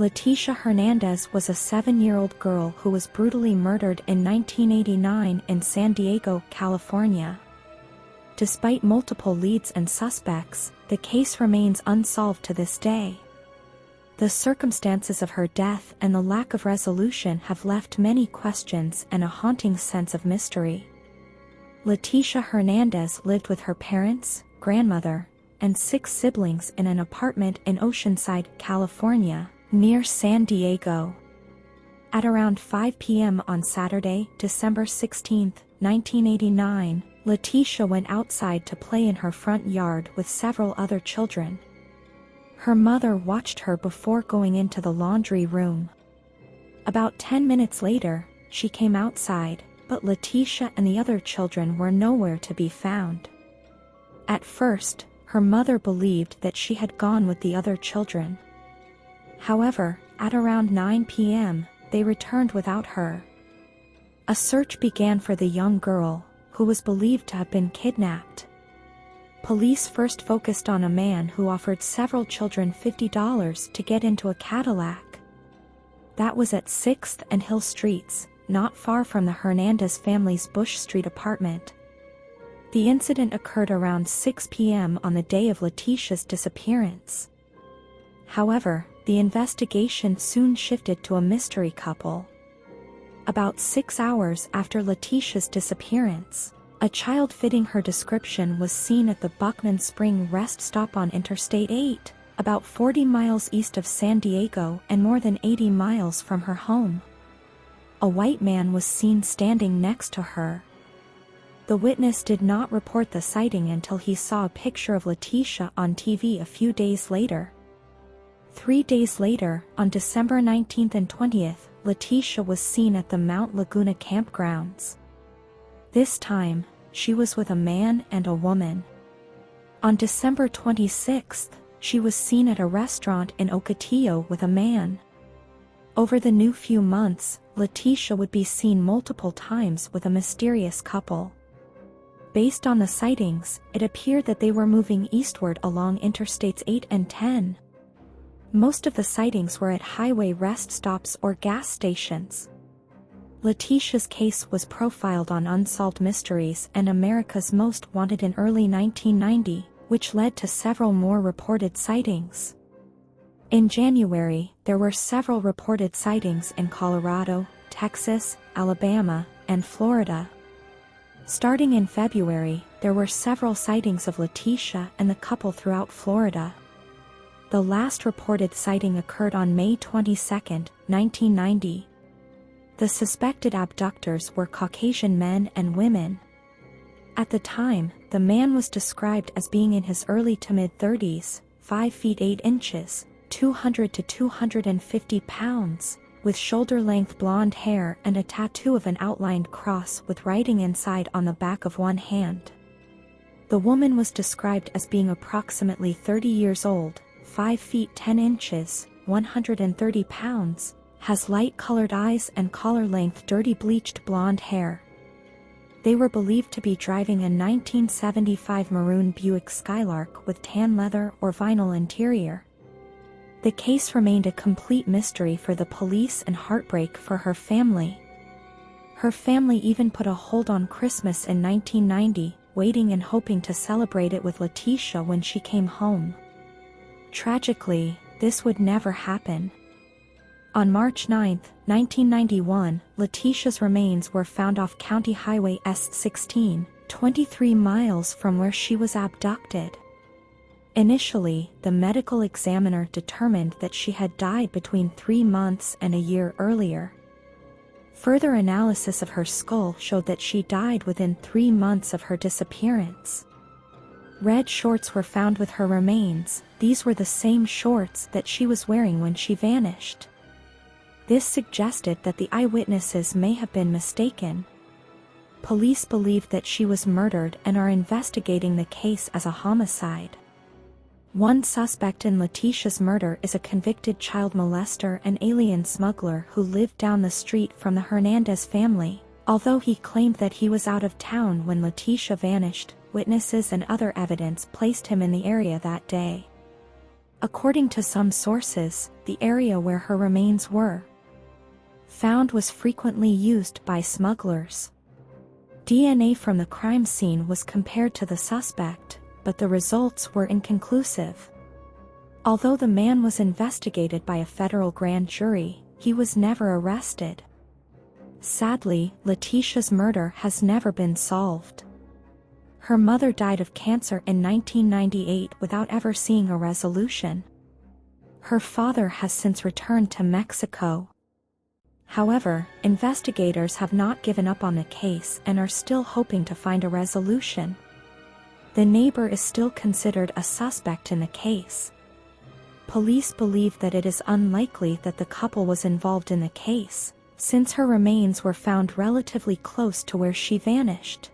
Leticia Hernandez was a 7-year-old girl who was brutally murdered in 1989 in San Diego, California. Despite multiple leads and suspects, the case remains unsolved to this day. The circumstances of her death and the lack of resolution have left many questions and a haunting sense of mystery. Leticia Hernandez lived with her parents, grandmother, and 6 siblings in an apartment in Oceanside, California, near San Diego. At around 5 p.m. on Saturday, December 16, 1989, Leticia went outside to play in her front yard with several other children. Her mother watched her before going into the laundry room. About 10 minutes later, she came outside, but Leticia and the other children were nowhere to be found. At first, her mother believed that she had gone with the other children. However, at around 9 p.m., they returned without her. A search began for the young girl, who was believed to have been kidnapped. Police first focused on a man who offered several children $50 to get into a Cadillac. That was at 6th and Hill Streets, not far from the Hernandez family's Bush Street apartment. The incident occurred around 6 p.m. on the day of Leticia's disappearance. However, the investigation soon shifted to a mystery couple. About 6 hours after Leticia's disappearance, a child fitting her description was seen at the Buckman Spring rest stop on Interstate 8, about 40 miles east of San Diego and more than 80 miles from her home. A white man was seen standing next to her. The witness did not report the sighting until he saw a picture of Leticia on TV a few days later. 3 days later, on December 19th and 20th, Leticia was seen at the Mount Laguna campgrounds. This time, she was with a man and a woman. On December 26th, she was seen at a restaurant in Ocotillo with a man. Over the new few months, Leticia would be seen multiple times with a mysterious couple. Based on the sightings, it appeared that they were moving eastward along Interstates 8 and 10. Most of the sightings were at highway rest stops or gas stations. Leticia's case was profiled on Unsolved Mysteries and America's Most Wanted in early 1990, which led to several more reported sightings. In January, there were several reported sightings in Colorado, Texas, Alabama, and Florida. Starting in February, there were several sightings of Leticia and the couple throughout Florida. The last reported sighting occurred on May 22, 1990. The suspected abductors were Caucasian men and women. At the time, the man was described as being in his early to mid-30s, 5 feet 8 inches, 200 to 250 pounds, with shoulder-length blonde hair and a tattoo of an outlined cross with writing inside on the back of one hand. The woman was described as being approximately 30 years old, 5 feet 10 inches, 130 pounds, has light-colored eyes and collar-length dirty bleached blonde hair. They were believed to be driving a 1975 maroon Buick Skylark with tan leather or vinyl interior. The case remained a complete mystery for the police and heartbreak for her family. Her family even put a hold on Christmas in 1990, waiting and hoping to celebrate it with Leticia when she came home. Tragically, this would never happen. On March 9, 1991, Leticia's remains were found off County Highway S16, 23 miles from where she was abducted. Initially, the medical examiner determined that she had died between 3 months and a year earlier. Further analysis of her skull showed that she died within 3 months of her disappearance. Red shorts were found with her remains. These were the same shorts that she was wearing when she vanished. This suggested that the eyewitnesses may have been mistaken. Police believe that she was murdered and are investigating the case as a homicide. One suspect in Leticia's murder is a convicted child molester and alien smuggler who lived down the street from the Hernandez family. Although he claimed that he was out of town when Leticia vanished, witnesses and other evidence placed him in the area that day. According to some sources, the area where her remains were found was frequently used by smugglers. DNA from the crime scene was compared to the suspect, but the results were inconclusive. Although the man was investigated by a federal grand jury, he was never arrested. Sadly, Leticia's murder has never been solved. Her mother died of cancer in 1998 without ever seeing a resolution. Her father has since returned to Mexico. However, investigators have not given up on the case and are still hoping to find a resolution. The neighbor is still considered a suspect in the case. Police believe that it is unlikely that the couple was involved in the case, since her remains were found relatively close to where she vanished.